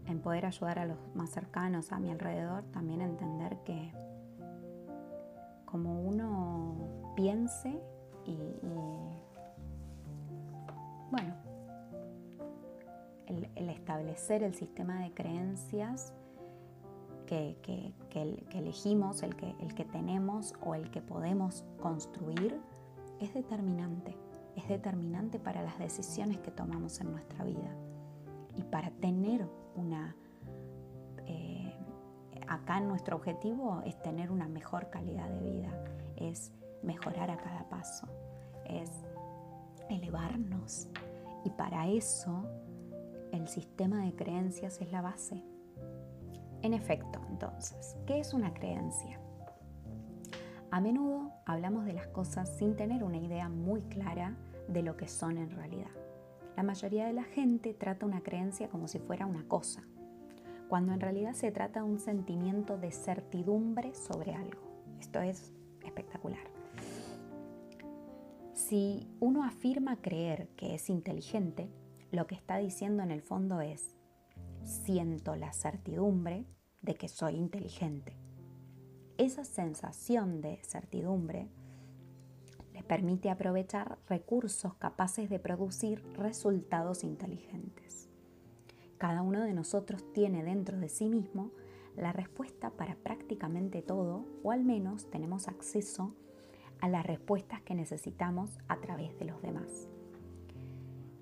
en poder ayudar a los más cercanos a mi alrededor, también entender que como uno piense bueno, el establecer el sistema de creencias que elegimos, el que tenemos o el que podemos construir, es determinante para las decisiones que tomamos en nuestra vida y para tener acá nuestro objetivo es tener una mejor calidad de vida, es mejorar a cada paso, es elevarnos, y para eso el sistema de creencias es la base. En efecto, entonces, ¿qué es una creencia? A menudo hablamos de las cosas sin tener una idea muy clara de lo que son en realidad. La mayoría de la gente trata una creencia como si fuera una cosa, cuando en realidad se trata de un sentimiento de certidumbre sobre algo. Esto es espectacular. Si uno afirma creer que es inteligente, lo que está diciendo en el fondo es: siento la certidumbre de que soy inteligente. Esa sensación de certidumbre le permite aprovechar recursos capaces de producir resultados inteligentes. Cada uno de nosotros tiene dentro de sí mismo la respuesta para prácticamente todo, o al menos tenemos acceso a las respuestas que necesitamos a través de los demás.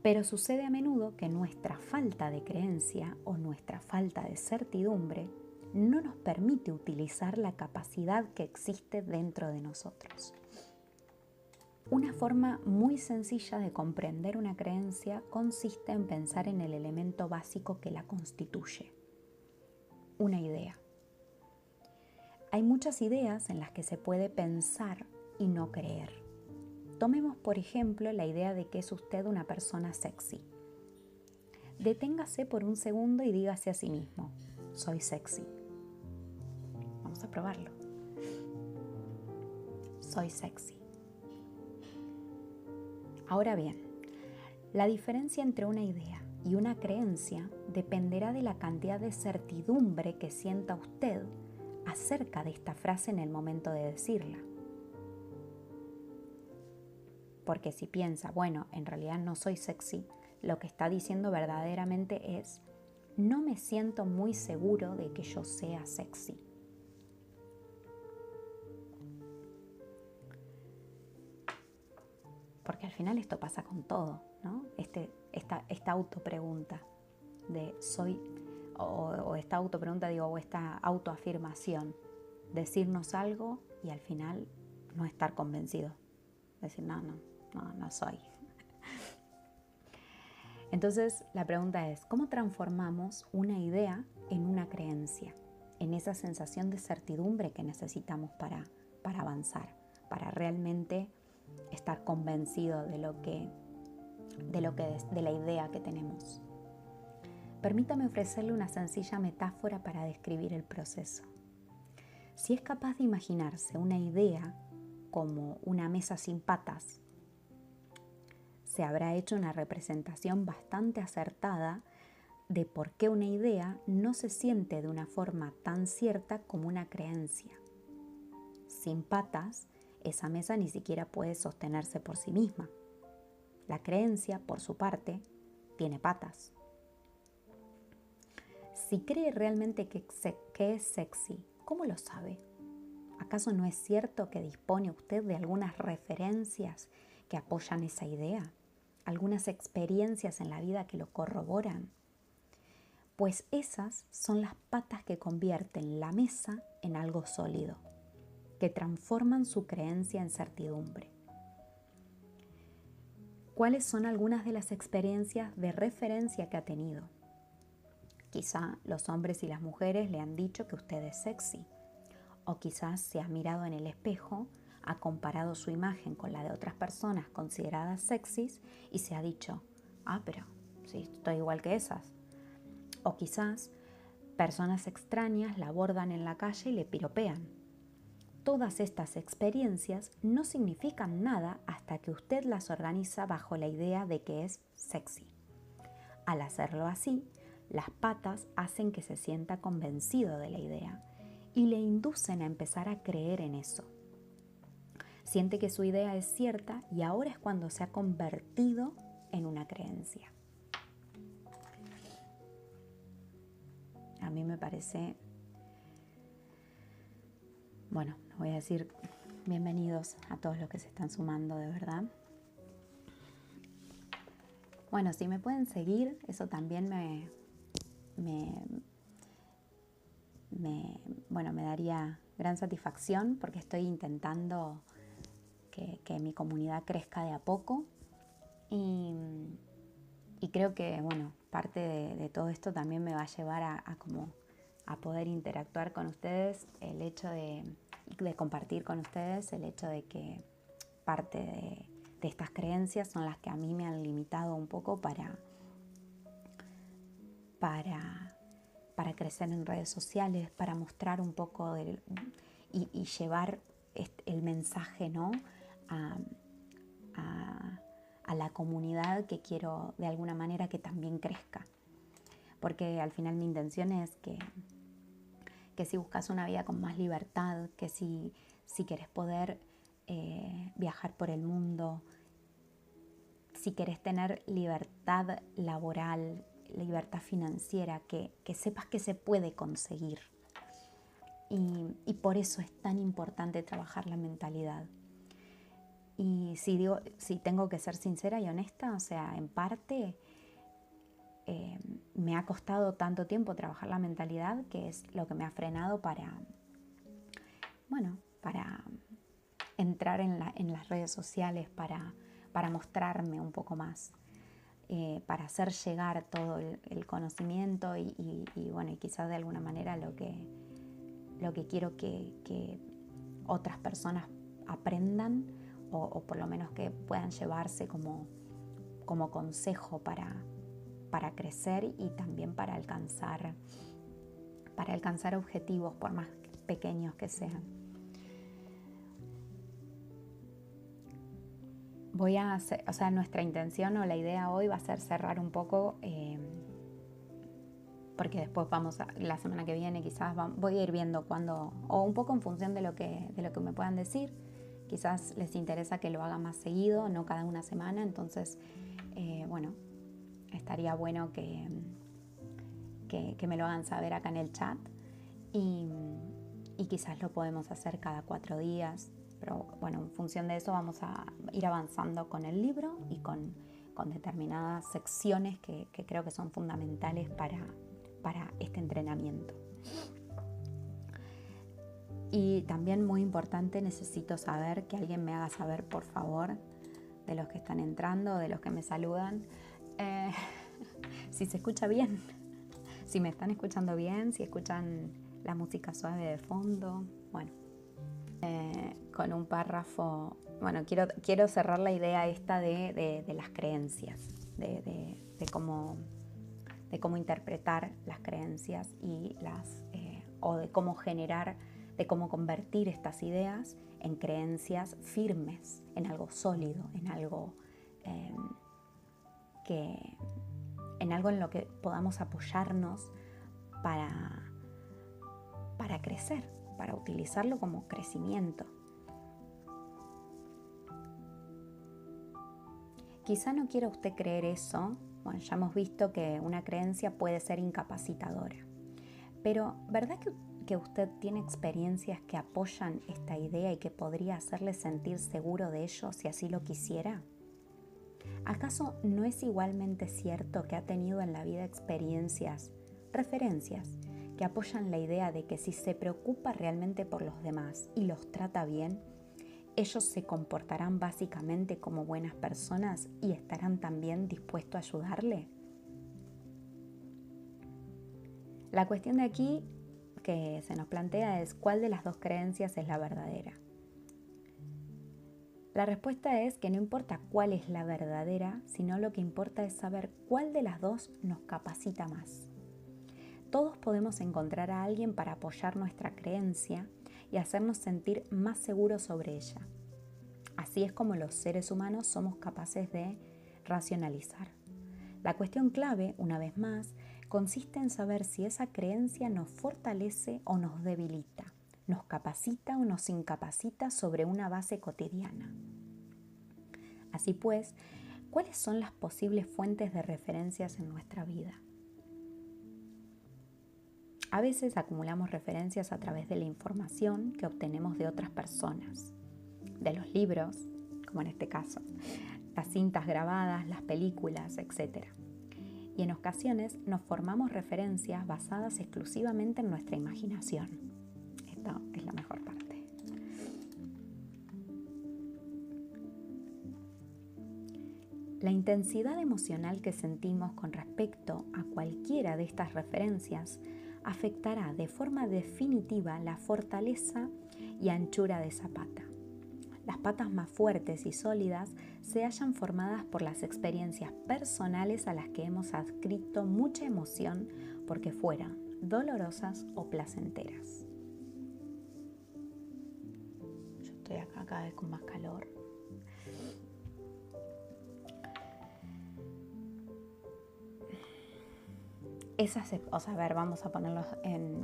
Pero sucede a menudo que nuestra falta de creencia o nuestra falta de certidumbre no nos permite utilizar la capacidad que existe dentro de nosotros. Una forma muy sencilla de comprender una creencia consiste en pensar en el elemento básico que la constituye: una idea. Hay muchas ideas en las que se puede pensar y no creer. Tomemos, por ejemplo, la idea de que es usted una persona sexy. Deténgase por un segundo y dígase a sí mismo: soy sexy. Vamos a probarlo. Soy sexy. Ahora bien, la diferencia entre una idea y una creencia dependerá de la cantidad de certidumbre que sienta usted acerca de esta frase en el momento de decirla. Porque si piensa, bueno, en realidad no soy sexy, lo que está diciendo verdaderamente es: no me siento muy seguro de que yo sea sexy. Porque al final esto pasa con todo, ¿no? Esta autopregunta de soy, o esta autopregunta, o esta autoafirmación, decirnos algo y al final no estar convencido, decir no soy. Entonces la pregunta es: ¿cómo transformamos una idea en una creencia? En esa sensación de certidumbre que necesitamos para avanzar, para realmente estar convencido de la idea que tenemos. Permítame ofrecerle una sencilla metáfora para describir el proceso. Si es capaz de imaginarse una idea como una mesa sin patas, se habrá hecho una representación bastante acertada de por qué una idea no se siente de una forma tan cierta como una creencia. Sin patas, esa mesa ni siquiera puede sostenerse por sí misma. La creencia, por su parte, tiene patas. Si cree realmente que es sexy, ¿cómo lo sabe? ¿Acaso no es cierto que dispone usted de algunas referencias que apoyan esa idea? ¿Algunas experiencias en la vida que lo corroboran? Pues esas son las patas que convierten la mesa en algo sólido, que transforman su creencia en certidumbre. ¿Cuáles son algunas de las experiencias de referencia que ha tenido? Quizá los hombres y las mujeres le han dicho que usted es sexy, o quizás se ha mirado en el espejo, ha comparado su imagen con la de otras personas consideradas sexys y se ha dicho: pero sí, estoy igual que esas. O quizás personas extrañas la abordan en la calle y le piropean. Todas estas experiencias no significan nada hasta que usted las organiza bajo la idea de que es sexy. Al hacerlo así, Las patas hacen que se sienta convencido de la idea y le inducen a empezar a creer en eso. Siente que su idea es cierta y ahora es cuando se ha convertido en una creencia. A mí me parece, bueno, voy a decir bienvenidos a todos los que se están sumando, de verdad. Bueno, si me pueden seguir, eso también me daría gran satisfacción, porque estoy intentando que mi comunidad crezca de a poco y creo que, bueno, parte de todo esto también me va a llevar a poder interactuar con ustedes, el hecho de compartir con ustedes, el hecho de que parte de estas creencias son las que a mí me han limitado un poco para crecer en redes sociales, para mostrar un poco y llevar el mensaje, ¿no? a la comunidad que quiero de alguna manera que también crezca. Porque al final mi intención es que si buscas una vida con más libertad, que si querés poder viajar por el mundo, si querés tener libertad laboral, libertad financiera, que sepas que se puede conseguir. Y por eso es tan importante trabajar la mentalidad. Y si tengo que ser sincera y honesta, o sea, en parte me ha costado tanto tiempo trabajar la mentalidad, que es lo que me ha frenado para entrar en las redes sociales, para mostrarme un poco más, para hacer llegar todo el conocimiento y quizás de alguna manera lo que quiero que otras personas aprendan o por lo menos que puedan llevarse como consejo para crecer y también para alcanzar objetivos por más pequeños que sean. Nuestra intención o la idea hoy va a ser cerrar un poco, porque después la semana que viene quizás voy a ir viendo cuándo, o un poco en función de lo que me puedan decir. Quizás les interesa que lo haga más seguido, no cada una semana, entonces, estaría bueno que me lo hagan saber acá en el chat y quizás lo podemos hacer cada 4 días, pero bueno, en función de eso vamos a ir avanzando con el libro y con determinadas secciones que creo que son fundamentales para este entrenamiento. Y también muy importante, necesito saber, que alguien me haga saber, por favor, de los que están entrando, de los que me saludan, si se escucha bien, si me están escuchando bien, si escuchan la música suave de fondo. Bueno, con un párrafo, quiero cerrar la idea esta de las creencias, de cómo interpretar las creencias y o de cómo convertir estas ideas en creencias firmes, en algo sólido, en algo en lo que podamos apoyarnos para crecer, para utilizarlo como crecimiento. Quizá no quiera usted creer eso. Bueno, ya hemos visto que una creencia puede ser incapacitadora. Pero, ¿verdad que usted tiene experiencias que apoyan esta idea y que podría hacerle sentir seguro de ello si así lo quisiera? ¿Acaso no es igualmente cierto que ha tenido en la vida experiencias, referencias, que apoyan la idea de que si se preocupa realmente por los demás y los trata bien, ellos se comportarán básicamente como buenas personas y estarán también dispuestos a ayudarle? La cuestión de aquí que se nos plantea es cuál de las dos creencias es la verdadera. La respuesta es que no importa cuál es la verdadera, sino lo que importa es saber cuál de las dos nos capacita más. Todos podemos encontrar a alguien para apoyar nuestra creencia y hacernos sentir más seguros sobre ella. Así es como los seres humanos somos capaces de racionalizar. La cuestión clave, una vez más, consiste en saber si esa creencia nos fortalece o nos debilita, nos capacita o nos incapacita sobre una base cotidiana. Así pues, ¿cuáles son las posibles fuentes de referencias en nuestra vida? A veces acumulamos referencias a través de la información que obtenemos de otras personas, de los libros, como en este caso, las cintas grabadas, las películas, etc. Y en ocasiones nos formamos referencias basadas exclusivamente en nuestra imaginación. Esta es la mejor parte. La intensidad emocional que sentimos con respecto a cualquiera de estas referencias afectará de forma definitiva la fortaleza y anchura de esa pata. Las patas más fuertes y sólidas se hallan formadas por las experiencias personales a las que hemos adscrito mucha emoción porque fueran dolorosas o placenteras. Yo estoy acá cada vez con más calor.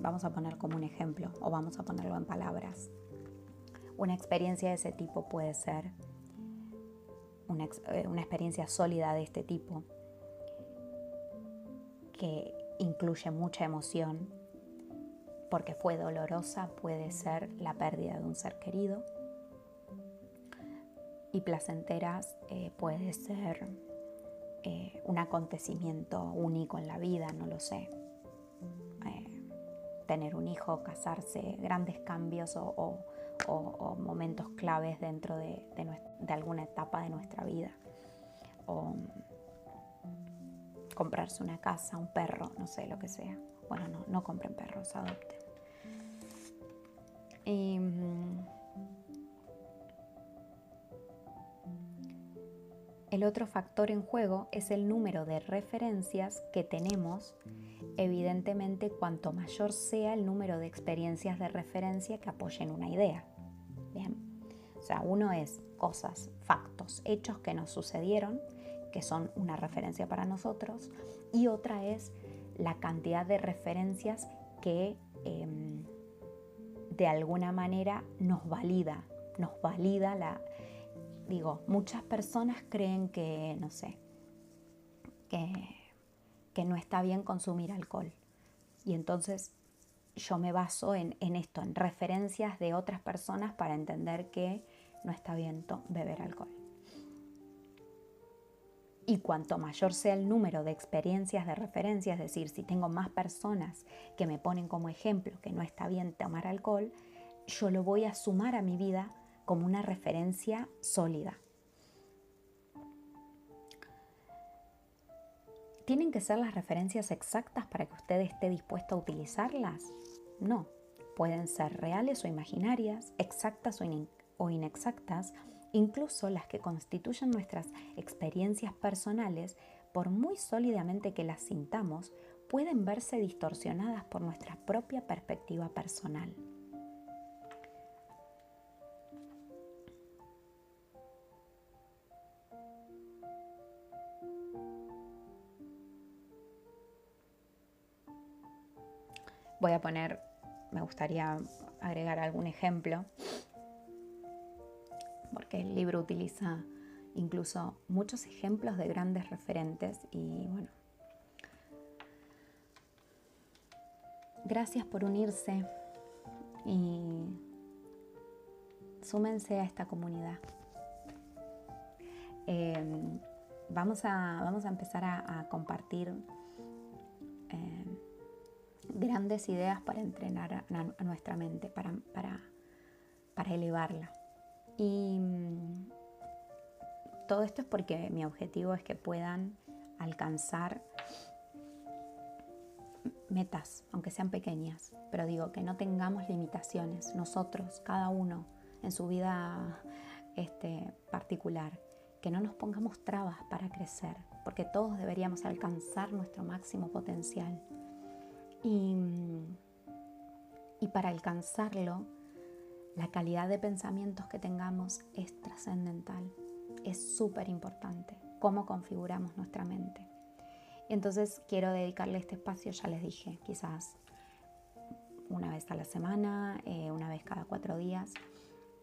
Vamos a poner como un ejemplo o vamos a ponerlo en palabras. Una experiencia de ese tipo puede ser una experiencia sólida de este tipo que incluye mucha emoción porque fue dolorosa, puede ser la pérdida de un ser querido, y placenteras puede ser un acontecimiento único en la vida, no lo sé, tener un hijo, casarse, grandes cambios o momentos claves dentro de alguna etapa de nuestra vida, o comprarse una casa, un perro, no sé, lo que sea. Bueno, no compren perros, adopten. El otro factor en juego es el número de referencias que tenemos. Evidentemente, cuanto mayor sea el número de experiencias de referencia que apoyen una idea. Bien, o sea, uno es cosas, factos, hechos que nos sucedieron, que son una referencia para nosotros, y otra es la cantidad de referencias que de alguna manera nos valida muchas personas creen que, no sé, que no está bien consumir alcohol. Y entonces yo me baso en esto, en referencias de otras personas para entender que no está bien beber alcohol. Y cuanto mayor sea el número de experiencias de referencia, es decir, si tengo más personas que me ponen como ejemplo que no está bien tomar alcohol, yo lo voy a sumar a mi vida como una referencia sólida. ¿Tienen que ser las referencias exactas para que usted esté dispuesto a utilizarlas? No. Pueden ser reales o imaginarias, exactas o inexactas, incluso las que constituyen nuestras experiencias personales, por muy sólidamente que las sintamos, pueden verse distorsionadas por nuestra propia perspectiva personal. Me gustaría agregar algún ejemplo, porque el libro utiliza incluso muchos ejemplos de grandes referentes y bueno. Gracias por unirse y súmense a esta comunidad. Vamos a empezar a compartir grandes ideas para entrenar a nuestra mente, para elevarla. Y todo esto es porque mi objetivo es que puedan alcanzar metas, aunque sean pequeñas, pero digo que no tengamos limitaciones, nosotros, cada uno en su vida particular, que no nos pongamos trabas para crecer, porque todos deberíamos alcanzar nuestro máximo potencial. Y para alcanzarlo, la calidad de pensamientos que tengamos es trascendental, es súper importante, cómo configuramos nuestra mente. Entonces quiero dedicarle este espacio, ya les dije, quizás una vez a la semana, una vez cada 4 días,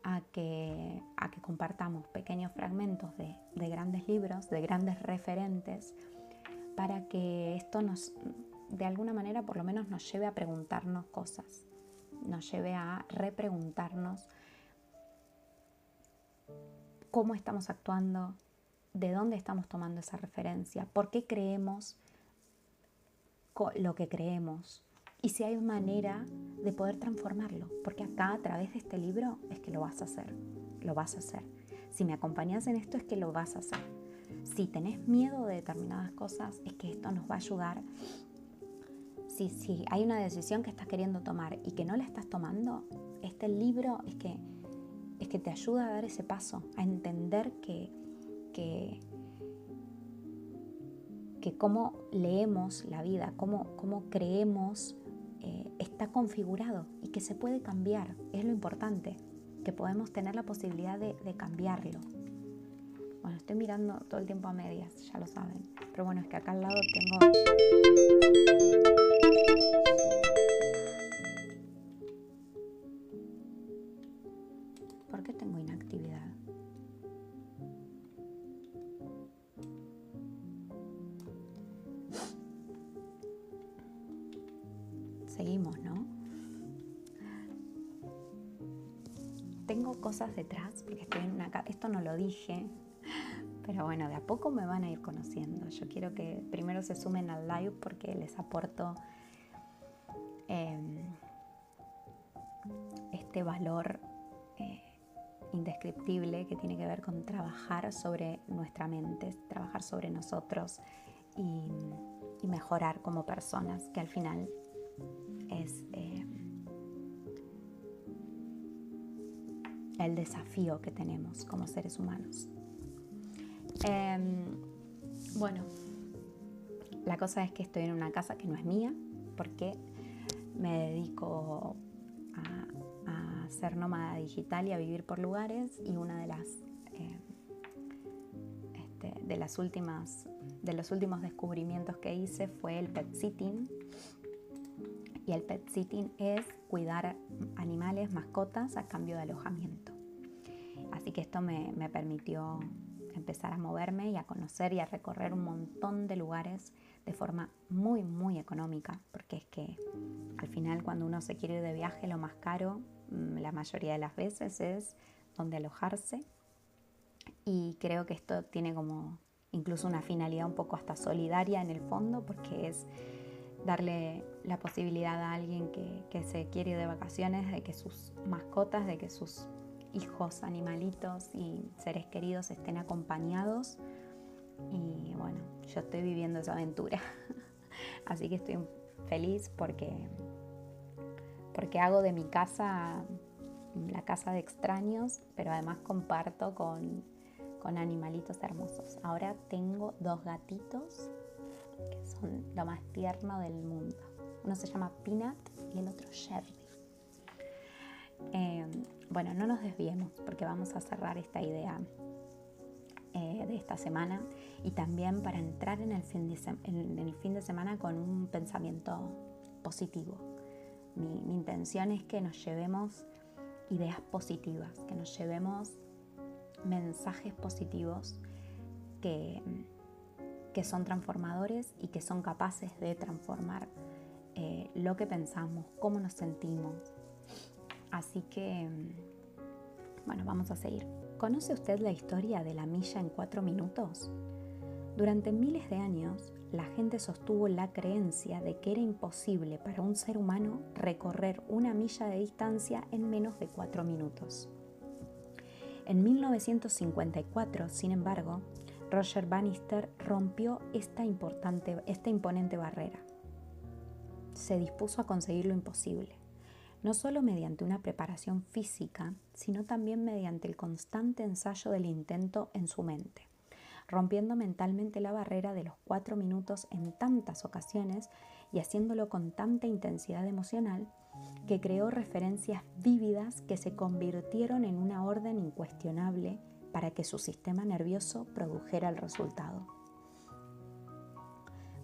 a que compartamos pequeños fragmentos de grandes libros, de grandes referentes, para que esto nos, de alguna manera, por lo menos nos lleve a preguntarnos cosas, nos lleve a repreguntarnos cómo estamos actuando, de dónde estamos tomando esa referencia, por qué creemos lo que creemos y si hay manera de poder transformarlo, porque acá a través de este libro es que lo vas a hacer, lo vas a hacer. Si me acompañas en esto es que lo vas a hacer. Si tenés miedo de determinadas cosas es que esto nos va a ayudar. Si hay una decisión que estás queriendo tomar y que no la estás tomando, este libro es que te ayuda a dar ese paso, a entender que cómo leemos la vida, cómo creemos, está configurado y que se puede cambiar. Es lo importante, que podemos tener la posibilidad de cambiarlo. Bueno, estoy mirando todo el tiempo a medias, ya lo saben. Pero bueno, es que acá al lado tengo... ¿Por qué tengo inactividad? Seguimos, ¿no? Tengo cosas detrás, porque estoy en una... Esto no lo dije, pero bueno, de a poco me van a ir conociendo. Yo quiero que primero se sumen al live porque les aporto este valor indescriptible que tiene que ver con trabajar sobre nuestra mente, trabajar sobre nosotros y mejorar como personas, que al final es el desafío que tenemos como seres humanos. Bueno, la cosa es que estoy en una casa que no es mía porque me dedico a ser nómada digital y a vivir por lugares, y una de los últimos descubrimientos que hice fue el pet sitting. Y el pet sitting es cuidar animales, mascotas, a cambio de alojamiento. Así que esto me permitió empezar a moverme y a conocer y a recorrer un montón de lugares de forma muy, muy económica, porque es que al final cuando uno se quiere ir de viaje, lo más caro, la mayoría de las veces, es donde alojarse. Y creo que esto tiene como incluso una finalidad un poco hasta solidaria en el fondo, porque es darle la posibilidad a alguien que se quiere ir de vacaciones, de que sus mascotas, de que sus hijos, animalitos y seres queridos estén acompañados. Y bueno, yo estoy viviendo esa aventura. Así que estoy feliz porque hago de mi casa la casa de extraños, pero además comparto con animalitos hermosos. Ahora tengo 2 gatitos que son lo más tierno del mundo. Uno se llama Peanut y el otro Sherry. Bueno, no nos desviemos porque vamos a cerrar esta idea de esta semana, y también para entrar en el fin de semana con un pensamiento positivo. Mi intención es que nos llevemos ideas positivas, que nos llevemos mensajes positivos que son transformadores y que son capaces de transformar lo que pensamos, cómo nos sentimos. Así que, bueno, vamos a seguir. ¿Conoce usted la historia de la milla en 4 minutos? Durante miles de años, la gente sostuvo la creencia de que era imposible para un ser humano recorrer una milla de distancia en menos de 4 minutos. En 1954, sin embargo, Roger Bannister rompió esta imponente barrera. Se dispuso a conseguir lo imposible, no solo mediante una preparación física, sino también mediante el constante ensayo del intento en su mente, rompiendo mentalmente la barrera de los 4 minutos en tantas ocasiones y haciéndolo con tanta intensidad emocional que creó referencias vívidas que se convirtieron en una orden incuestionable para que su sistema nervioso produjera el resultado.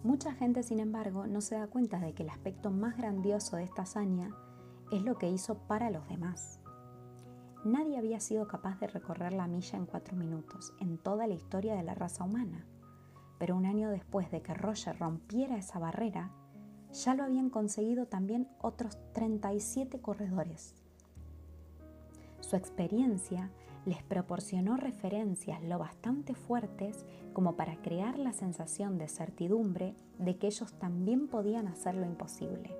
Mucha gente, sin embargo, no se da cuenta de que el aspecto más grandioso de esta hazaña es lo que hizo para los demás. Nadie había sido capaz de recorrer la milla en 4 minutos en toda la historia de la raza humana. Pero un año después de que Roger rompiera esa barrera, ya lo habían conseguido también otros 37 corredores. Su experiencia les proporcionó referencias lo bastante fuertes como para crear la sensación de certidumbre de que ellos también podían hacer lo imposible.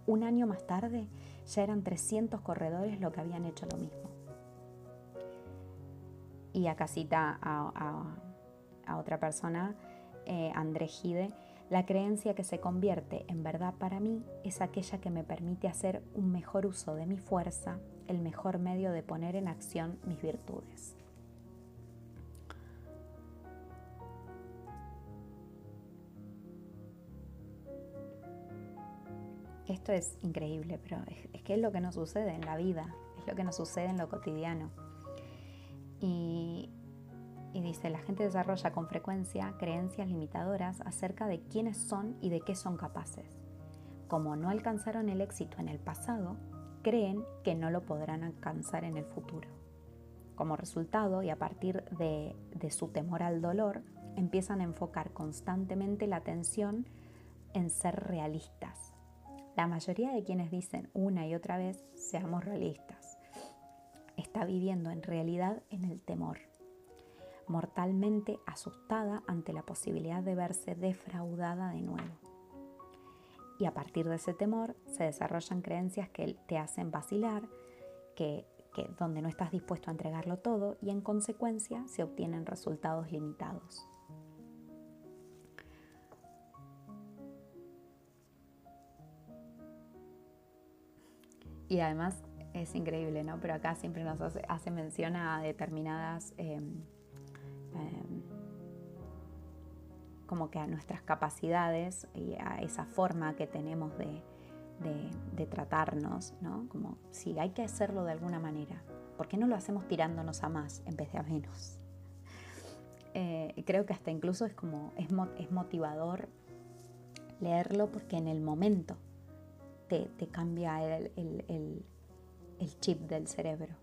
Un año más tarde, ya eran 300 corredores los que habían hecho lo mismo. Y acá cita a otra persona, André Gide: la creencia que se convierte en verdad para mí es aquella que me permite hacer un mejor uso de mi fuerza, el mejor medio de poner en acción mis virtudes. Esto es increíble, pero es que es lo que nos sucede en la vida, es lo que nos sucede en lo cotidiano. Y dice, la gente desarrolla con frecuencia creencias limitadoras acerca de quiénes son y de qué son capaces. Como no alcanzaron el éxito en el pasado, creen que no lo podrán alcanzar en el futuro. Como resultado, y a partir de su temor al dolor, empiezan a enfocar constantemente la atención en ser realistas. La mayoría de quienes dicen una y otra vez, seamos realistas, está viviendo en realidad en el temor, mortalmente asustada ante la posibilidad de verse defraudada de nuevo. Y a partir de ese temor se desarrollan creencias que te hacen vacilar, que donde no estás dispuesto a entregarlo todo, y en consecuencia se obtienen resultados limitados. Y además es increíble, ¿no? Pero acá siempre nos hace mención a determinadas, como que a nuestras capacidades y a esa forma que tenemos de tratarnos, ¿no? Como si hay que hacerlo de alguna manera, ¿por qué no lo hacemos tirándonos a más en vez de a menos? Creo que hasta incluso es motivador leerlo, porque en el momento te cambia el chip del cerebro.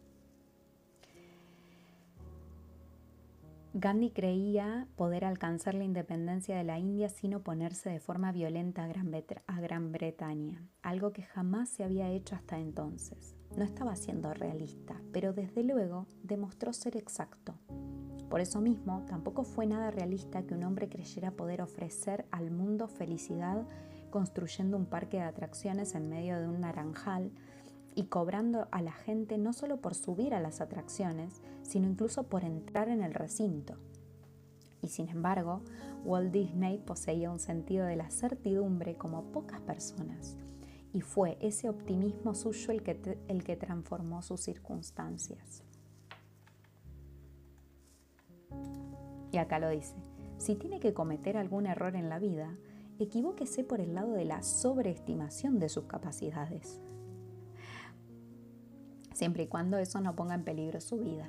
Gandhi creía poder alcanzar la independencia de la India sin oponerse de forma violenta a Gran Bretaña, algo que jamás se había hecho hasta entonces. No estaba siendo realista, pero desde luego demostró ser exacto. Por eso mismo, tampoco fue nada realista que un hombre creyera poder ofrecer al mundo felicidad construyendo un parque de atracciones en medio de un naranjal y cobrando a la gente no solo por subir a las atracciones, sino incluso por entrar en el recinto. Y sin embargo, Walt Disney poseía un sentido de la certidumbre como pocas personas, y fue ese optimismo suyo el que transformó sus circunstancias. Y acá lo dice: si tiene que cometer algún error en la vida, equivóquese por el lado de la sobreestimación de sus capacidades, siempre y cuando eso no ponga en peligro su vida.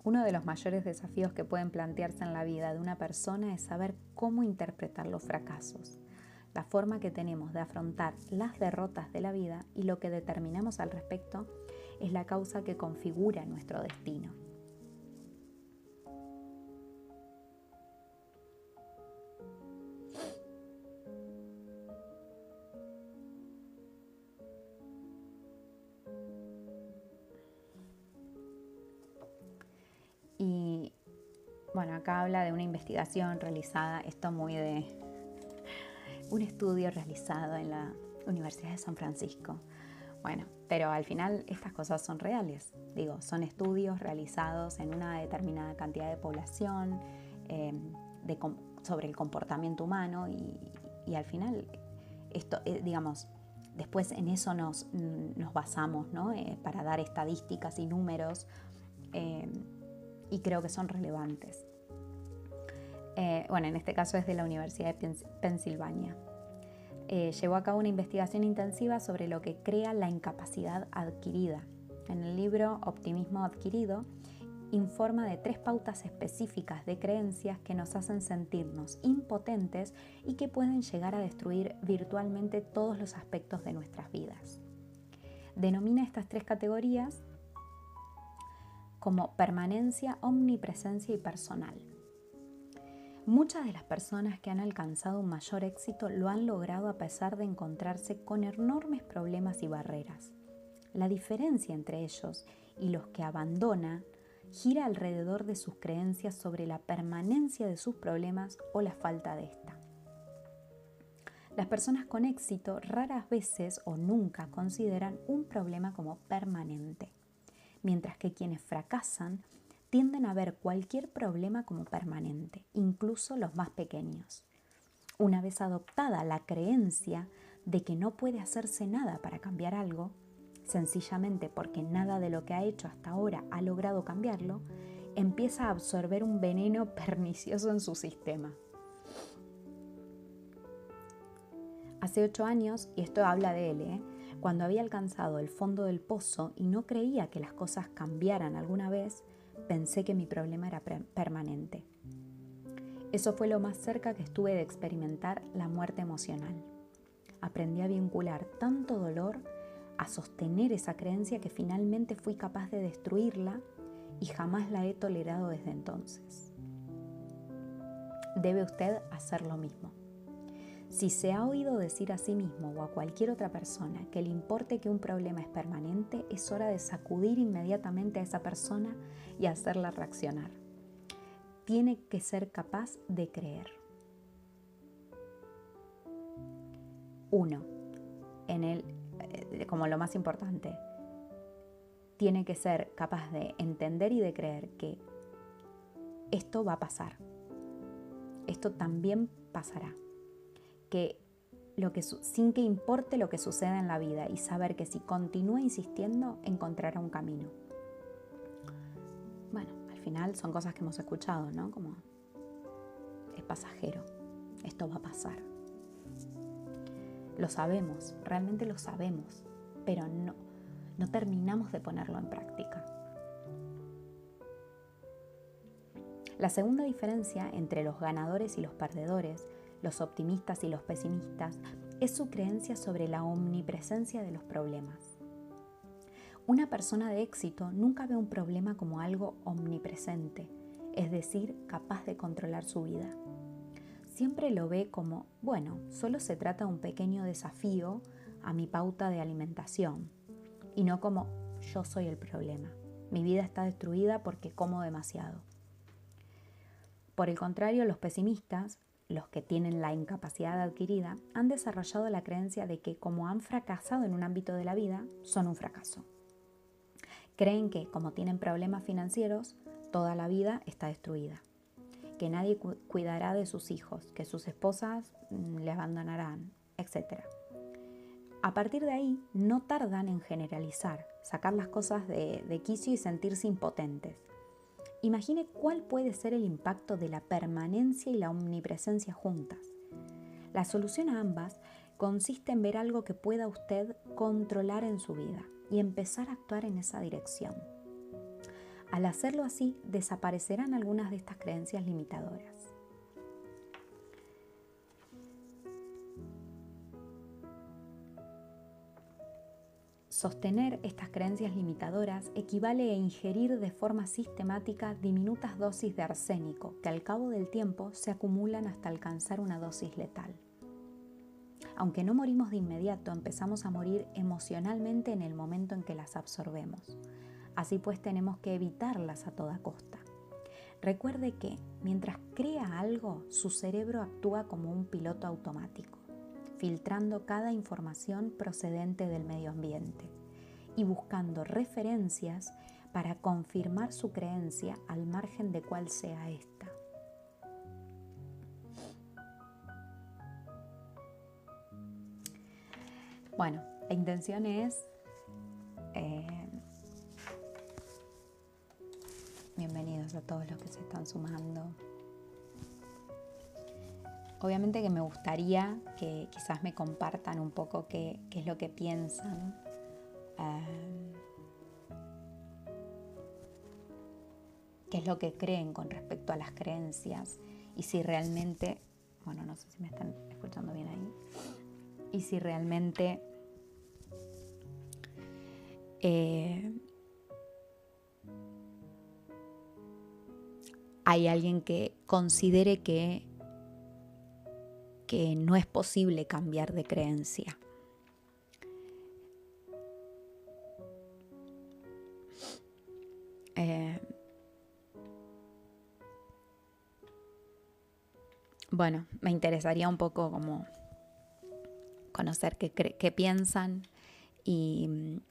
Uno de los mayores desafíos que pueden plantearse en la vida de una persona es saber cómo interpretar los fracasos, la forma que tenemos de afrontar las derrotas de la vida, y lo que determinamos al respecto es la causa que configura nuestro destino. Y bueno, acá habla de una investigación realizada, esto muy de un estudio realizado en la Universidad de San Francisco. Bueno, pero al final estas cosas son reales. Digo, son estudios realizados en una determinada cantidad de población, sobre el comportamiento humano, y al final esto, digamos, después en eso nos basamos, ¿no? Para dar estadísticas y números, y creo que son relevantes. Bueno, en este caso es de la Universidad de Pensilvania. llevó a cabo una investigación intensiva sobre lo que crea la incapacidad adquirida. En el libro Optimismo Adquirido, informa de 3 pautas específicas de creencias que nos hacen sentirnos impotentes y que pueden llegar a destruir virtualmente todos los aspectos de nuestras vidas. Denomina estas 3 categorías como permanencia, omnipresencia y personal. Muchas de las personas que han alcanzado un mayor éxito lo han logrado a pesar de encontrarse con enormes problemas y barreras. La diferencia entre ellos y los que abandonan gira alrededor de sus creencias sobre la permanencia de sus problemas o la falta de esta. Las personas con éxito raras veces o nunca consideran un problema como permanente, mientras que quienes fracasan tienden a ver cualquier problema como permanente, incluso los más pequeños. Una vez adoptada la creencia de que no puede hacerse nada para cambiar algo, sencillamente porque nada de lo que ha hecho hasta ahora ha logrado cambiarlo, empieza a absorber un veneno pernicioso en su sistema. Hace 8 años, y esto habla de él, cuando había alcanzado el fondo del pozo y no creía que las cosas cambiaran alguna vez, pensé que mi problema era permanente. Eso fue lo más cerca que estuve de experimentar la muerte emocional. Aprendí a vincular tanto dolor a sostener esa creencia que finalmente fui capaz de destruirla y jamás la he tolerado desde entonces. Debe usted hacer lo mismo. Si se ha oído decir a sí mismo o a cualquier otra persona que le importe que un problema es permanente, es hora de sacudir inmediatamente a esa persona y hacerla reaccionar. Tiene que ser capaz de creer. 1. Como lo más importante, tiene que ser capaz de entender y de creer que esto va a pasar. Esto también pasará. Que sin que importe lo que suceda en la vida y saber que si continúa insistiendo encontrará un camino. Bueno, al final son cosas que hemos escuchado, ¿no? Como es pasajero, esto va a pasar. Lo sabemos, realmente lo sabemos, pero no terminamos de ponerlo en práctica. La segunda diferencia entre los ganadores y los perdedores, los optimistas y los pesimistas, es su creencia sobre la omnipresencia de los problemas. Una persona de éxito nunca ve un problema como algo omnipresente, es decir, capaz de controlar su vida. Siempre lo ve como, bueno, solo se trata de un pequeño desafío a mi pauta de alimentación, y no como yo soy el problema. Mi vida está destruida porque como demasiado. Por el contrario, los pesimistas, los que tienen la incapacidad adquirida, han desarrollado la creencia de que como han fracasado en un ámbito de la vida, son un fracaso. Creen que como tienen problemas financieros, toda la vida está destruida, que nadie cuidará de sus hijos, que sus esposas le abandonarán, etc. A partir de ahí, no tardan en generalizar, sacar las cosas de quicio y sentirse impotentes. Imagine cuál puede ser el impacto de la permanencia y la omnipresencia juntas. La solución a ambas consiste en ver algo que pueda usted controlar en su vida y empezar a actuar en esa dirección. Al hacerlo así, desaparecerán algunas de estas creencias limitadoras. Sostener estas creencias limitadoras equivale a ingerir de forma sistemática diminutas dosis de arsénico que al cabo del tiempo se acumulan hasta alcanzar una dosis letal. Aunque no morimos de inmediato, empezamos a morir emocionalmente en el momento en que las absorbemos. Así pues, tenemos que evitarlas a toda costa. Recuerde que, mientras crea algo, su cerebro actúa como un piloto automático, filtrando cada información procedente del medio ambiente y buscando referencias para confirmar su creencia al margen de cuál sea esta. Bueno, la intención es bienvenidos a todos los que se están sumando. obviamente que me gustaría que quizás me compartan un poco qué es lo que piensan. Qué es lo que creen con respecto a las creencias y si realmente, bueno, no sé si me están escuchando bien ahí, y si realmente hay alguien que considere que no es posible cambiar de creencia. Bueno, me interesaría un poco como conocer qué piensan y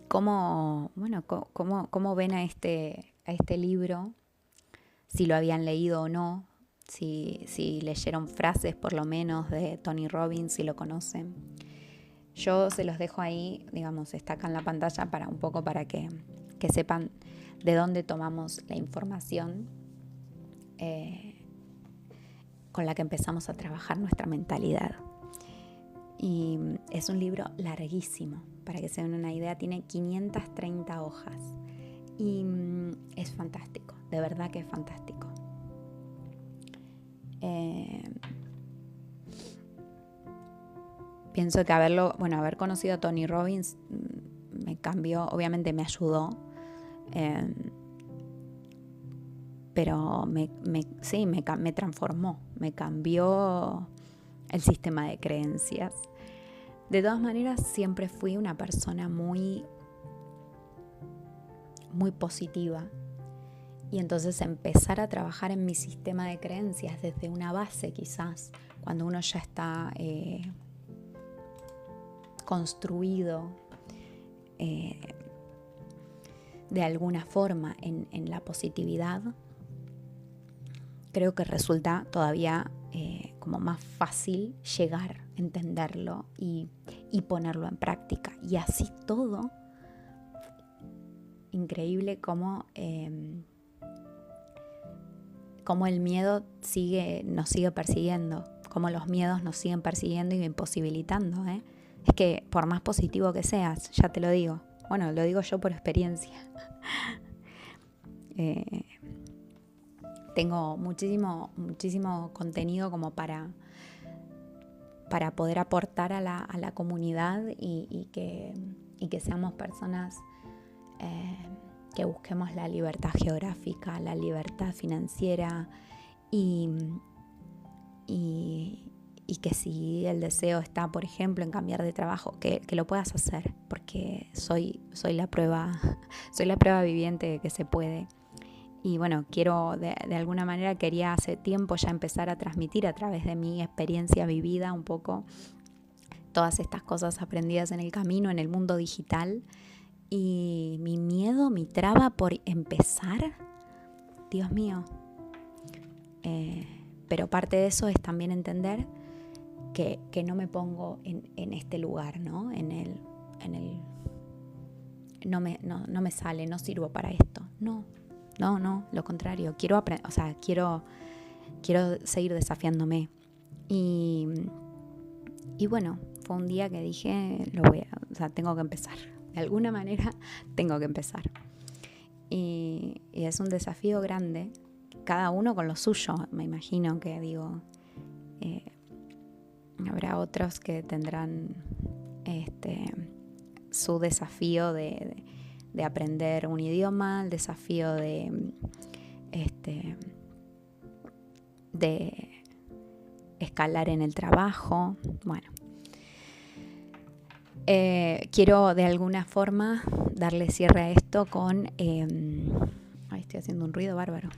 cómo, bueno, cómo ven a este libro, si lo habían leído o no, si leyeron frases por lo menos de Tony Robbins, si lo conocen. Yo se los dejo ahí, digamos, está acá en la pantalla para un poco para que sepan de dónde tomamos la información con la que empezamos a trabajar nuestra mentalidad. Y es un libro larguísimo, para que se den una idea, tiene 530 hojas y es fantástico, de verdad que es fantástico. Pienso que haber conocido a Tony Robbins me cambió, obviamente me ayudó, pero me transformó, me cambió el sistema de creencias. De todas maneras, siempre fui una persona muy, muy positiva. Y entonces empezar a trabajar en mi sistema de creencias desde una base, quizás, cuando uno ya está construido de alguna forma en la positividad, creo que resulta todavía como más fácil llegar, entenderlo y ponerlo en práctica. Y así todo, increíble cómo el miedo nos sigue persiguiendo, cómo los miedos nos siguen persiguiendo y imposibilitando. Es que por más positivo que seas, ya te lo digo, bueno, lo digo yo por experiencia. Tengo muchísimo contenido como para poder aportar a la comunidad y que seamos personas que busquemos la libertad geográfica, la libertad financiera y que si el deseo está, por ejemplo, en cambiar de trabajo, que lo puedas hacer, porque soy la prueba viviente de que se puede. Y bueno, de alguna manera quería hace tiempo ya empezar a transmitir a través de mi experiencia vivida un poco todas estas cosas aprendidas en el camino, en el mundo digital. Y mi miedo, mi traba por empezar, Dios mío. Pero parte de eso es también entender que no me pongo en este lugar, ¿no? No me sale, no sirvo para esto. No, lo contrario. Quiero aprender, quiero seguir desafiándome. Y bueno, fue un día que dije, tengo que empezar. De alguna manera tengo que empezar. Y es un desafío grande, cada uno con lo suyo. Me imagino que habrá otros que tendrán su desafío de aprender un idioma, el desafío de escalar en el trabajo. Bueno, quiero de alguna forma darle cierre a esto con estoy haciendo un ruido bárbaro.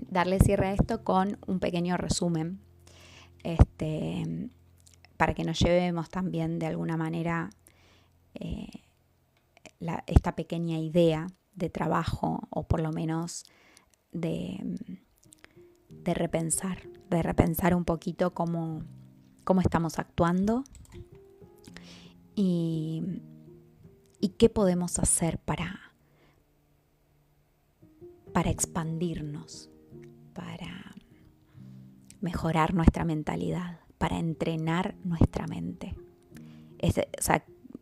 Darle cierre a esto con un pequeño resumen, para que nos llevemos también de alguna manera esta pequeña idea de trabajo, o por lo menos de repensar un poquito cómo estamos actuando y qué podemos hacer para expandirnos, para mejorar nuestra mentalidad, para entrenar nuestra mente.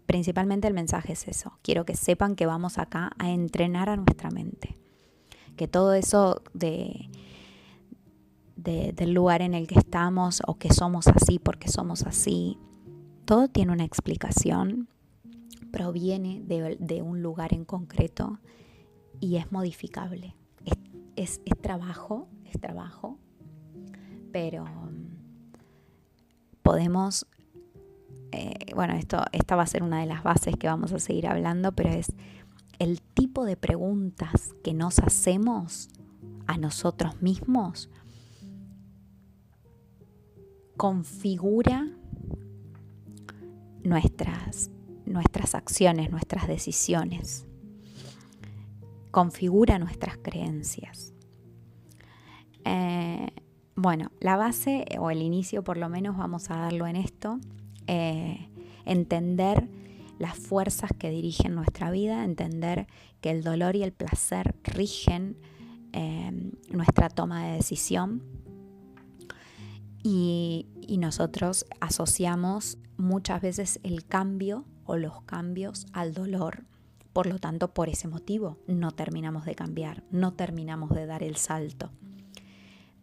Principalmente el mensaje es eso. Quiero que sepan que vamos acá a entrenar a nuestra mente. Que todo eso del lugar en el que estamos o que somos así porque somos así, todo tiene una explicación, proviene de un lugar en concreto y es modificable. Es trabajo, pero podemos, esta va a ser una de las bases que vamos a seguir hablando, pero es el tipo de preguntas que nos hacemos a nosotros mismos configura nuestras acciones, nuestras decisiones, configura nuestras creencias. La base o el inicio por lo menos vamos a darlo en esto, entender las fuerzas que dirigen nuestra vida, entender que el dolor y el placer rigen nuestra toma de decisión y nosotros asociamos muchas veces el cambio o los cambios al dolor. Por lo tanto, por ese motivo no terminamos de cambiar, no terminamos de dar el salto.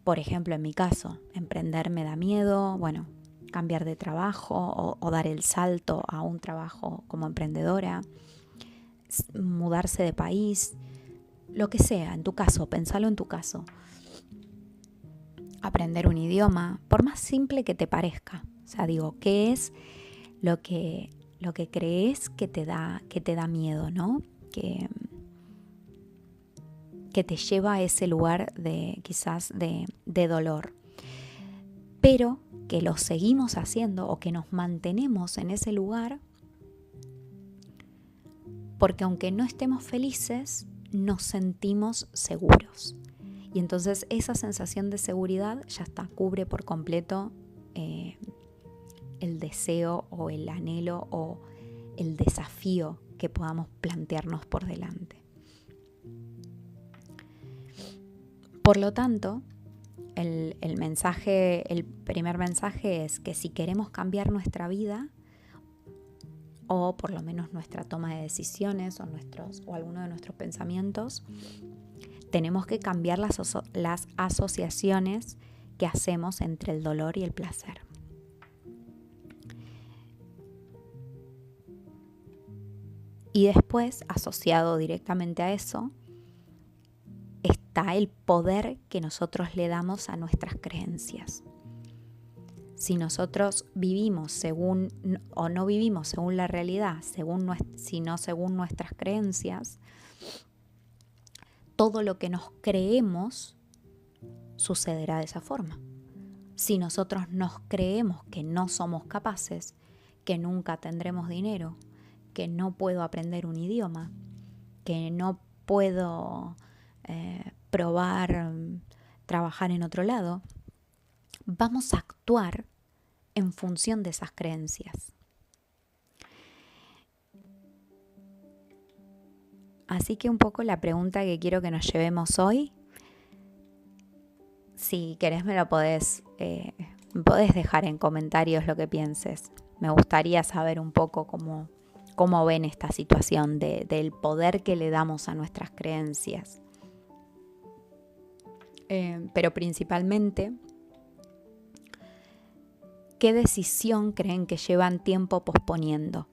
Por ejemplo, en mi caso, emprender me da miedo, cambiar de trabajo o dar el salto a un trabajo como emprendedora, mudarse de país, lo que sea, en tu caso, pensalo en tu caso. Aprender un idioma, por más simple que te parezca. ¿Qué es lo que crees que te da miedo, ¿no? Que te lleva a ese lugar quizás de dolor. Pero que lo seguimos haciendo o que nos mantenemos en ese lugar porque aunque no estemos felices, nos sentimos seguros. Y entonces esa sensación de seguridad ya cubre por completo el deseo o el anhelo o el desafío que podamos plantearnos por delante. Por lo tanto, el primer mensaje es que si queremos cambiar nuestra vida, o por lo menos nuestra toma de decisiones o alguno de nuestros pensamientos, tenemos que cambiar las asociaciones que hacemos entre el dolor y el placer. Y después, asociado directamente a eso, está el poder que nosotros le damos a nuestras creencias. Si nosotros vivimos según o no vivimos según la realidad, sino según nuestras creencias, todo lo que nos creemos sucederá de esa forma. Si nosotros nos creemos que no somos capaces, que nunca tendremos dinero, que no puedo aprender un idioma, que no puedo probar trabajar en otro lado, vamos a actuar en función de esas creencias. Así que un poco la pregunta que quiero que nos llevemos hoy, si querés me lo podés dejar en comentarios lo que pienses. Me gustaría saber un poco cómo ven esta situación del poder que le damos a nuestras creencias. Pero principalmente, ¿qué decisión creen que llevan tiempo posponiendo?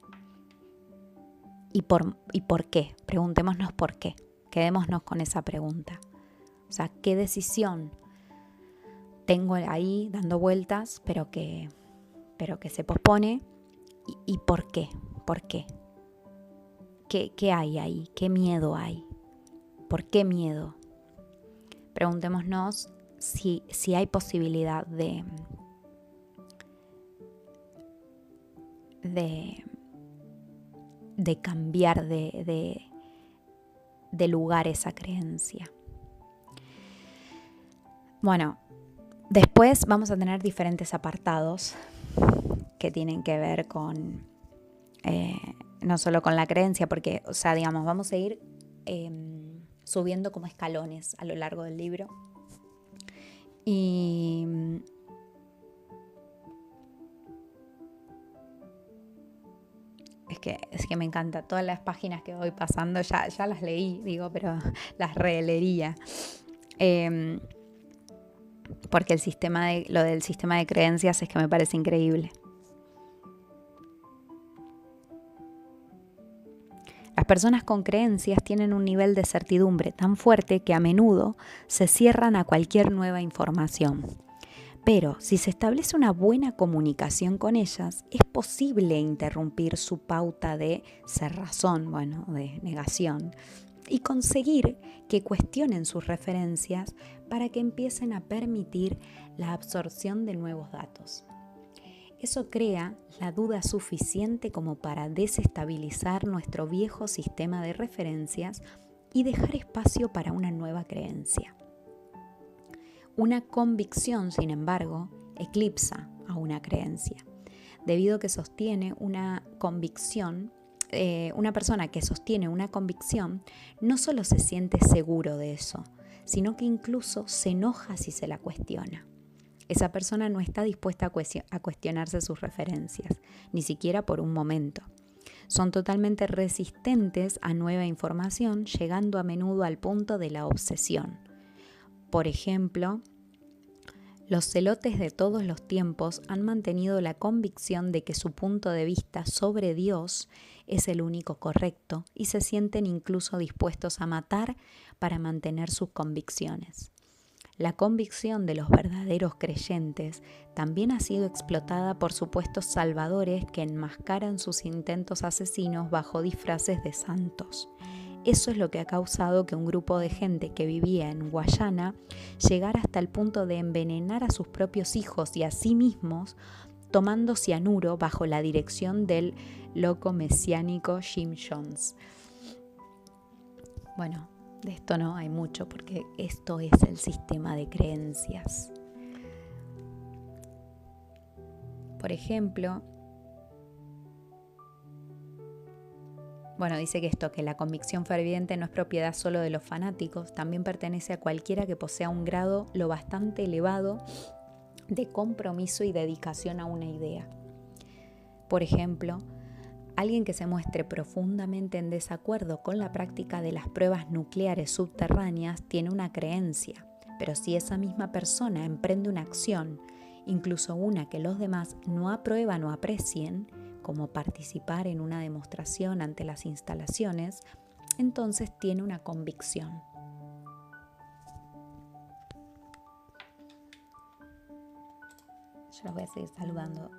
¿Y por qué? Preguntémonos por qué. Quedémonos con esa pregunta. O sea, ¿qué decisión tengo ahí dando vueltas, pero que se pospone? ¿Y por qué? ¿Por qué? ¿Qué hay ahí? ¿Qué miedo hay? ¿Por qué miedo? Preguntémonos si hay posibilidad de cambiar de lugar esa creencia. Bueno, después vamos a tener diferentes apartados que tienen que ver con no solo con la creencia, porque, vamos a ir subiendo como escalones a lo largo del libro. Y es que me encanta. Todas las páginas que voy pasando ya las leí, digo, pero las releería. Porque lo del sistema de creencias es que me parece increíble. Las personas con creencias tienen un nivel de certidumbre tan fuerte que a menudo se cierran a cualquier nueva información. Pero si se establece una buena comunicación con ellas, es posible interrumpir su pauta de cerrazón, de negación, y conseguir que cuestionen sus referencias para que empiecen a permitir la absorción de nuevos datos. Eso crea la duda suficiente como para desestabilizar nuestro viejo sistema de referencias y dejar espacio para una nueva creencia. Una convicción, sin embargo, eclipsa a una creencia, debido a que sostiene una convicción. Una persona que sostiene una convicción no solo se siente seguro de eso, sino que incluso se enoja si se la cuestiona. Esa persona no está dispuesta a cuestionarse sus referencias, ni siquiera por un momento. Son totalmente resistentes a nueva información, llegando a menudo al punto de la obsesión. Por ejemplo, los celotes de todos los tiempos han mantenido la convicción de que su punto de vista sobre Dios es el único correcto y se sienten incluso dispuestos a matar para mantener sus convicciones. La convicción de los verdaderos creyentes también ha sido explotada por supuestos salvadores que enmascaran sus intentos asesinos bajo disfraces de santos. Eso es lo que ha causado que un grupo de gente que vivía en Guayana llegara hasta el punto de envenenar a sus propios hijos y a sí mismos tomando cianuro bajo la dirección del loco mesiánico Jim Jones. Bueno, de esto no hay mucho porque esto es el sistema de creencias. Por ejemplo, dice que la convicción ferviente no es propiedad solo de los fanáticos, también pertenece a cualquiera que posea un grado lo bastante elevado de compromiso y dedicación a una idea. Por ejemplo, alguien que se muestre profundamente en desacuerdo con la práctica de las pruebas nucleares subterráneas tiene una creencia, pero si esa misma persona emprende una acción, incluso una que los demás no aprueban o aprecien, como participar en una demostración ante las instalaciones, entonces tiene una convicción. Yo los voy a seguir saludando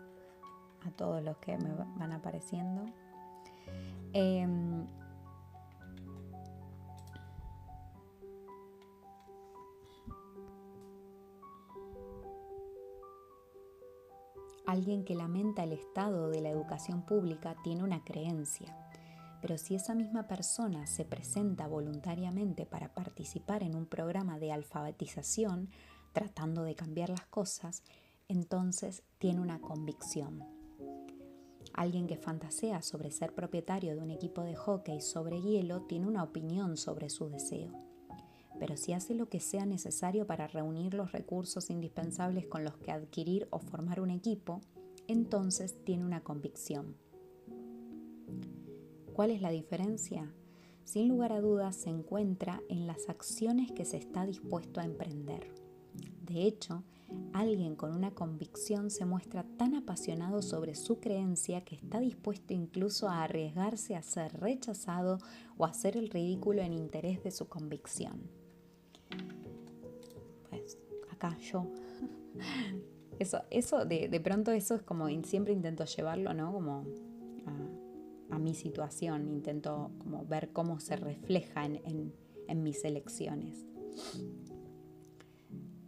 a todos los que me van apareciendo. Alguien que lamenta el estado de la educación pública tiene una creencia, pero si esa misma persona se presenta voluntariamente para participar en un programa de alfabetización, tratando de cambiar las cosas, entonces tiene una convicción. Alguien que fantasea sobre ser propietario de un equipo de hockey sobre hielo tiene una opinión sobre su deseo. Pero si hace lo que sea necesario para reunir los recursos indispensables con los que adquirir o formar un equipo, entonces tiene una convicción. ¿Cuál es la diferencia? Sin lugar a dudas se encuentra en las acciones que se está dispuesto a emprender. De hecho, alguien con una convicción se muestra tan apasionado sobre su creencia que está dispuesto incluso a arriesgarse a ser rechazado o a hacer el ridículo en interés de su convicción. Pues acá yo. Eso de pronto eso es como, siempre intento llevarlo, ¿no? Como a mi situación, intento como ver cómo se refleja en mis elecciones.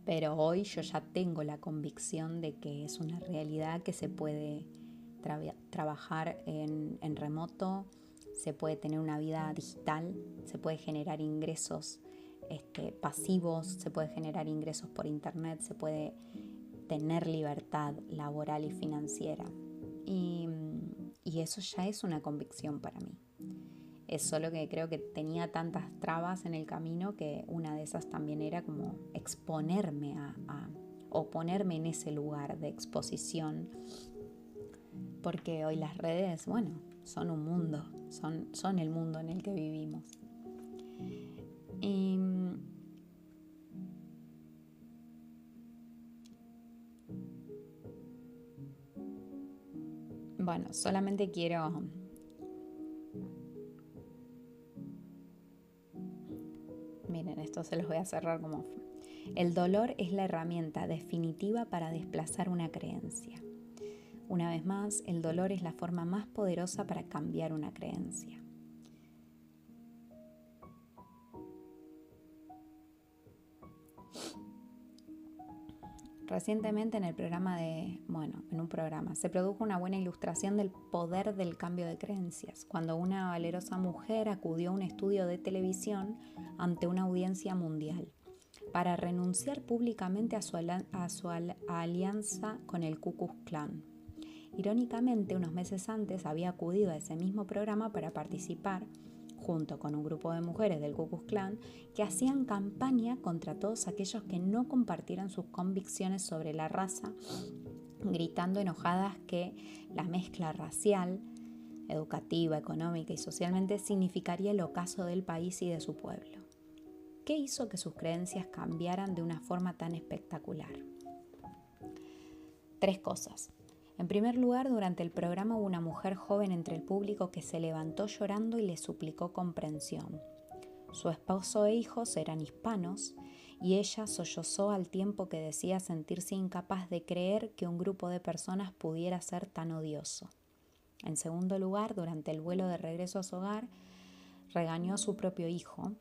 Pero hoy yo ya tengo la convicción de que es una realidad que se puede trabajar en remoto, se puede tener una vida digital, se puede generar ingresos pasivos, se puede generar ingresos por internet, se puede tener libertad laboral y financiera. Y eso ya es una convicción para mí. Es solo que creo que tenía tantas trabas en el camino que una de esas también era como exponerme o ponerme en ese lugar de exposición. Porque hoy las redes, son un mundo, son el mundo en el que vivimos. Y bueno, solamente quiero... Miren, esto se los voy a cerrar como... El dolor es la herramienta definitiva para desplazar una creencia. Una vez más, el dolor es la forma más poderosa para cambiar una creencia. Recientemente en un programa, se produjo una buena ilustración del poder del cambio de creencias, cuando una valerosa mujer acudió a un estudio de televisión ante una audiencia mundial para renunciar públicamente a su alianza con el Ku Klux Klan. Irónicamente, unos meses antes había acudido a ese mismo programa para participar junto con un grupo de mujeres del Ku Klux Klan que hacían campaña contra todos aquellos que no compartieran sus convicciones sobre la raza, gritando enojadas que la mezcla racial, educativa, económica y socialmente significaría el ocaso del país y de su pueblo. ¿Qué hizo que sus creencias cambiaran de una forma tan espectacular? 3 cosas. En primer lugar, durante el programa hubo una mujer joven entre el público que se levantó llorando y le suplicó comprensión. Su esposo e hijos eran hispanos y ella sollozó al tiempo que decía sentirse incapaz de creer que un grupo de personas pudiera ser tan odioso. En segundo lugar, durante el vuelo de regreso a su hogar, regañó a su propio hijo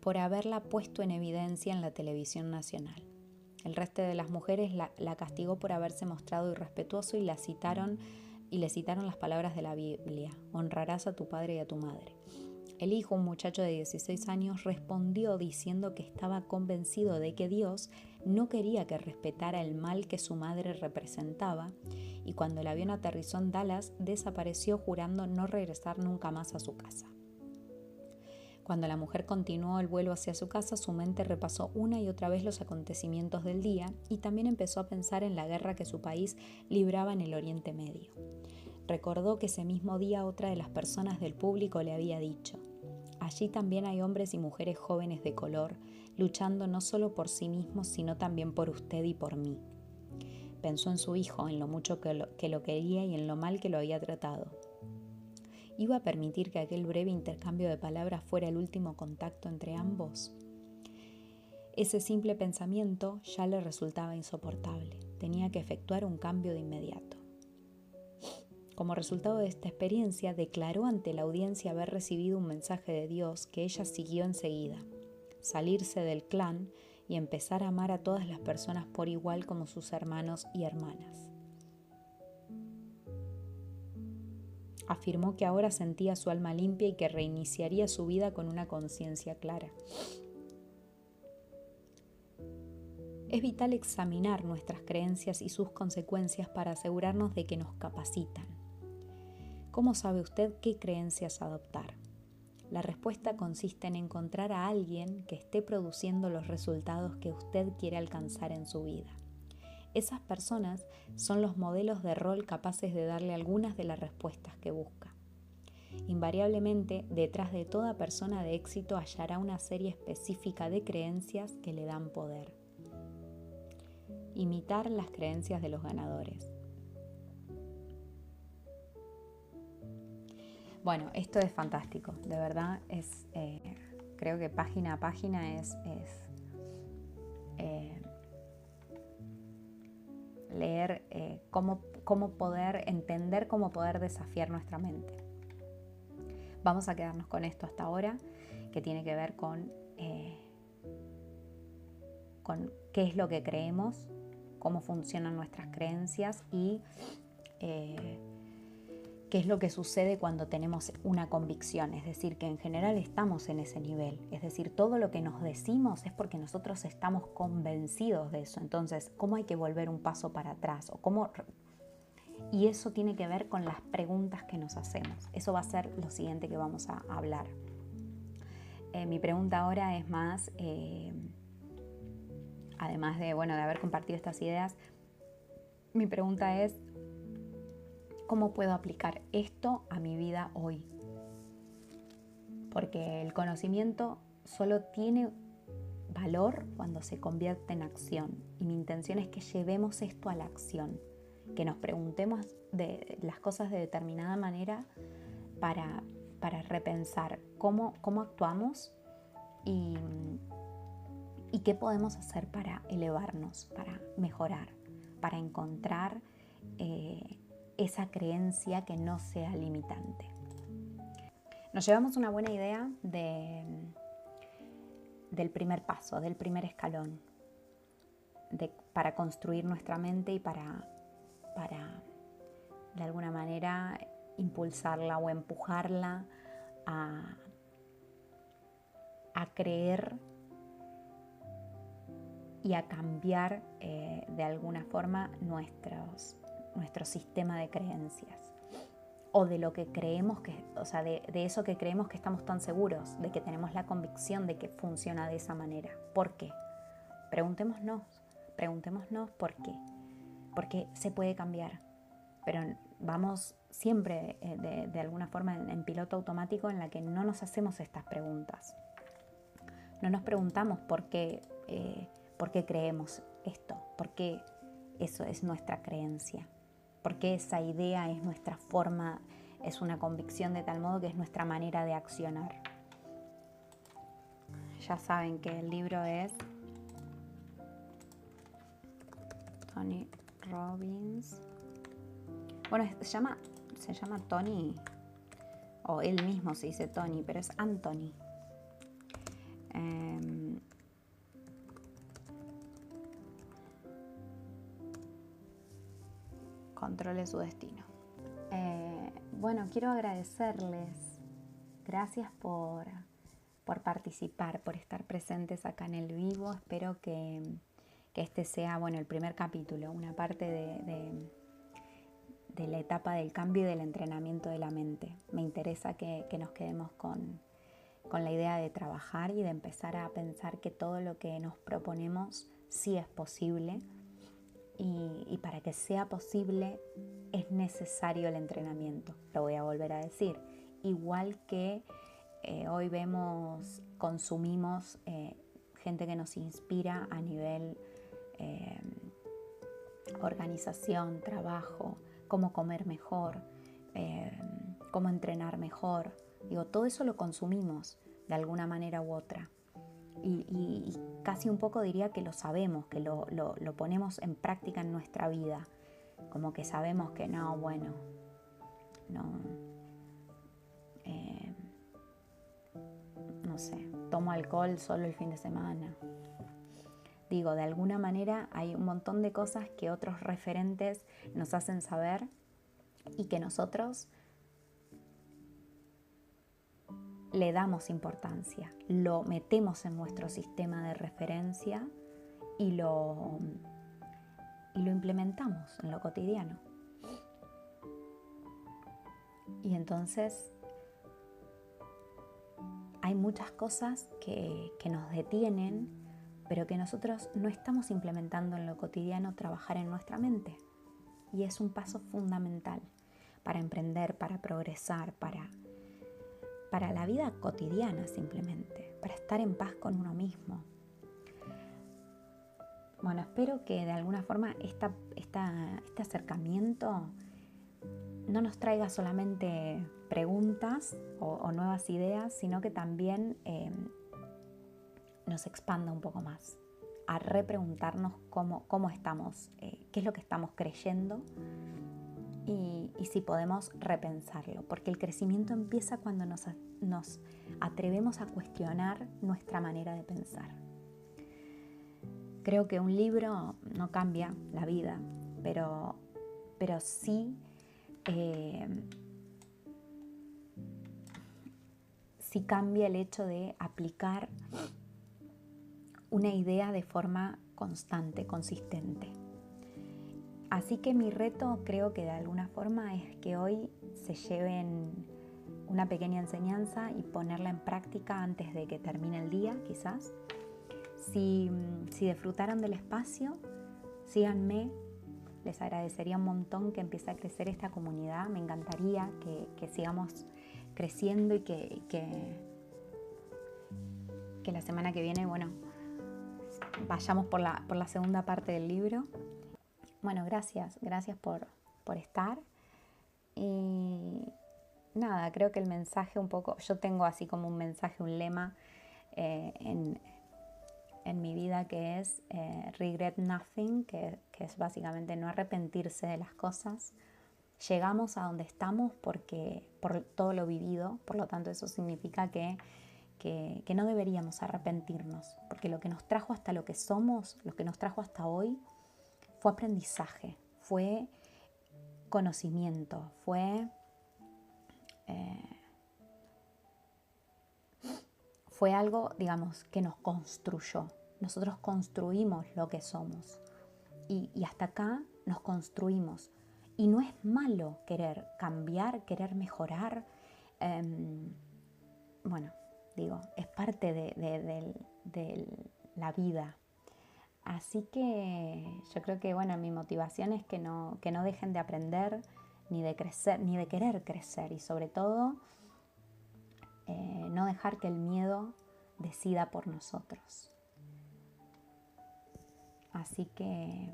por haberla puesto en evidencia en la televisión nacional. El resto de las mujeres la castigó por haberse mostrado irrespetuoso y le citaron las palabras de la Biblia: honrarás a tu padre y a tu madre. El hijo, un muchacho de 16 años, respondió diciendo que estaba convencido de que Dios no quería que respetara el mal que su madre representaba, y cuando el avión aterrizó en Dallas, desapareció jurando no regresar nunca más a su casa. Cuando la mujer continuó el vuelo hacia su casa, su mente repasó una y otra vez los acontecimientos del día y también empezó a pensar en la guerra que su país libraba en el Oriente Medio. Recordó que ese mismo día otra de las personas del público le había dicho: allí también hay hombres y mujeres jóvenes de color, luchando no solo por sí mismos, sino también por usted y por mí. Pensó en su hijo, en lo mucho que lo quería y en lo mal que lo había tratado. ¿Iba a permitir que aquel breve intercambio de palabras fuera el último contacto entre ambos? Ese simple pensamiento ya le resultaba insoportable. Tenía que efectuar un cambio de inmediato. Como resultado de esta experiencia, declaró ante la audiencia haber recibido un mensaje de Dios que ella siguió enseguida: salirse del clan y empezar a amar a todas las personas por igual como sus hermanos y hermanas. Afirmó que ahora sentía su alma limpia y que reiniciaría su vida con una conciencia clara. Es vital examinar nuestras creencias y sus consecuencias para asegurarnos de que nos capacitan. ¿Cómo sabe usted qué creencias adoptar? La respuesta consiste en encontrar a alguien que esté produciendo los resultados que usted quiere alcanzar en su vida. Esas personas son los modelos de rol capaces de darle algunas de las respuestas que busca. Invariablemente, detrás de toda persona de éxito hallará una serie específica de creencias que le dan poder. Imitar las creencias de los ganadores. Bueno, esto es fantástico, de verdad. Creo que página a página es leer cómo poder entender, cómo poder desafiar nuestra mente. Vamos a quedarnos con esto hasta ahora, que tiene que ver con qué es lo que creemos, cómo funcionan nuestras creencias y qué es lo que sucede cuando tenemos una convicción. Es decir, que en general estamos en ese nivel. Es decir, todo lo que nos decimos es porque nosotros estamos convencidos de eso. Entonces, ¿cómo hay que volver un paso para atrás? Y eso tiene que ver con las preguntas que nos hacemos. Eso va a ser lo siguiente que vamos a hablar. Mi pregunta ahora es más, además de haber compartido estas ideas, mi pregunta es: ¿cómo puedo aplicar esto a mi vida hoy? Porque el conocimiento solo tiene valor cuando se convierte en acción. Y mi intención es que llevemos esto a la acción, que nos preguntemos de las cosas de determinada manera para repensar cómo actuamos y qué podemos hacer para elevarnos, para mejorar, para encontrar esa creencia que no sea limitante. Nos llevamos una buena idea del primer paso, del primer escalón, para construir nuestra mente y para de alguna manera impulsarla o empujarla a creer y a cambiar de alguna forma nuestro sistema de creencias, o de lo que creemos de eso que creemos que estamos tan seguros, de que tenemos la convicción de que funciona de esa manera. ¿Por qué? Preguntémonos por qué. Porque se puede cambiar, pero vamos siempre de alguna forma en piloto automático, en la que no nos hacemos estas preguntas. No nos preguntamos por qué creemos esto, por qué eso es nuestra creencia, por qué esa idea es nuestra forma, es una convicción de tal modo que es nuestra manera de accionar. Ya saben que el libro es Tony Robbins. Bueno, se llama Tony, o él mismo se dice Tony, pero es Anthony. Controle su destino. Bueno, quiero agradecerles. Gracias por participar, por estar presentes acá en el vivo. Espero que este sea, el primer capítulo, una parte de la etapa del cambio y del entrenamiento de la mente. Me interesa que nos quedemos con la idea de trabajar y de empezar a pensar que todo lo que nos proponemos sí es posible, y para que sea posible es necesario el entrenamiento. Lo voy a volver a decir. Igual que hoy consumimos gente que nos inspira a nivel organización, trabajo, cómo comer mejor, cómo entrenar mejor. Todo eso lo consumimos de alguna manera u otra. Y casi un poco diría que lo sabemos, que lo ponemos en práctica en nuestra vida. Como que sabemos que no sé, tomo alcohol solo el fin de semana. De alguna manera hay un montón de cosas que otros referentes nos hacen saber y que nosotros le damos importancia, lo metemos en nuestro sistema de referencia y lo implementamos en lo cotidiano. Y entonces hay muchas cosas que nos detienen, pero que nosotros no estamos implementando en lo cotidiano, trabajar en nuestra mente. Y es un paso fundamental para emprender, para progresar, para la vida cotidiana simplemente, para estar en paz con uno mismo. Bueno, espero que de alguna forma este acercamiento no nos traiga solamente preguntas o nuevas ideas, sino que también nos expanda un poco más, a repreguntarnos cómo estamos, qué es lo que estamos creyendo y si podemos repensarlo, porque el crecimiento empieza cuando nos atrevemos a cuestionar nuestra manera de pensar. Creo que un libro no cambia la vida, pero sí cambia el hecho de aplicar una idea de forma constante, consistente. Así que mi reto, creo que de alguna forma, es que hoy se lleven una pequeña enseñanza y ponerla en práctica antes de que termine el día, quizás. Si disfrutaron del espacio, síganme. Les agradecería un montón que empiece a crecer esta comunidad. Me encantaría que sigamos creciendo y que la semana que viene, bueno, vayamos por la segunda parte del libro. Bueno, gracias por estar. Y nada, creo que el mensaje un poco, yo tengo así como un mensaje, un lema en mi vida que es regret nothing, que es básicamente no arrepentirse de las cosas. Llegamos a donde estamos por todo lo vivido, por lo tanto eso significa que no deberíamos arrepentirnos, porque lo que nos trajo hasta lo que somos, lo que nos trajo hasta hoy, fue aprendizaje, fue conocimiento, fue algo, digamos, que nos construyó. Nosotros construimos lo que somos y hasta acá nos construimos. Y no es malo querer cambiar, querer mejorar. Bueno, digo, es parte de la vida. Así que yo creo que, bueno, mi motivación es que no dejen de aprender, ni de crecer, ni de querer crecer. Y sobre todo, no dejar que el miedo decida por nosotros. Así que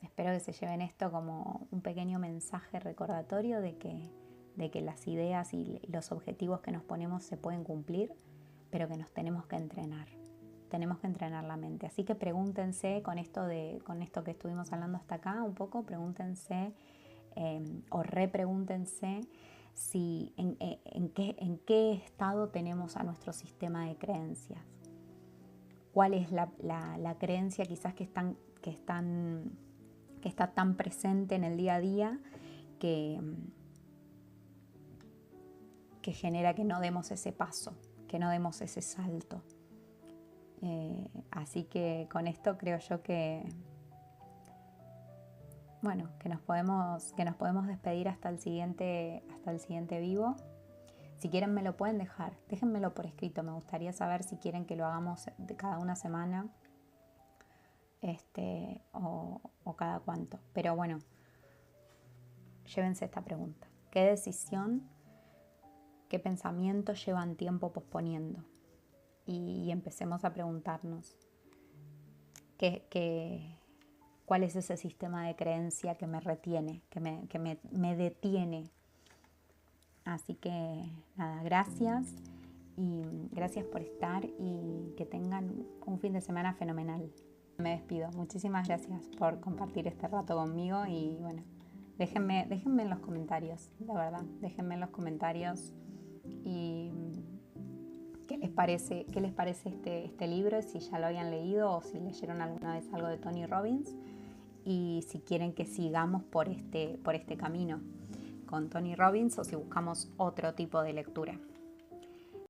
espero que se lleven esto como un pequeño mensaje recordatorio de que las ideas y los objetivos que nos ponemos se pueden cumplir, pero que nos tenemos que entrenar. Tenemos que entrenar la mente. Así que pregúntense con esto que estuvimos hablando hasta acá un poco, pregúntense o repregúntense si en qué estado tenemos a nuestro sistema de creencias. ¿Cuál es la creencia quizás que está tan presente en el día a día que genera que no demos ese paso, que no demos ese salto? Así que con esto creo yo que nos podemos despedir hasta el siguiente vivo. Si quieren me lo pueden dejar, déjenmelo por escrito. Me gustaría saber si quieren que lo hagamos de cada una semana o cada cuánto. Pero bueno, llévense esta pregunta. ¿Qué decisión, qué pensamiento llevan tiempo posponiendo? Y empecemos a preguntarnos cuál es ese sistema de creencia que me retiene, que me detiene. Así que nada, gracias y gracias por estar y que tengan un fin de semana fenomenal. Me despido. Muchísimas gracias por compartir este rato conmigo y bueno, déjenme en los comentarios, la verdad, déjenme en los comentarios y qué les parece este libro, si ya lo habían leído o si leyeron alguna vez algo de Tony Robbins y si quieren que sigamos por este camino con Tony Robbins o si buscamos otro tipo de lectura.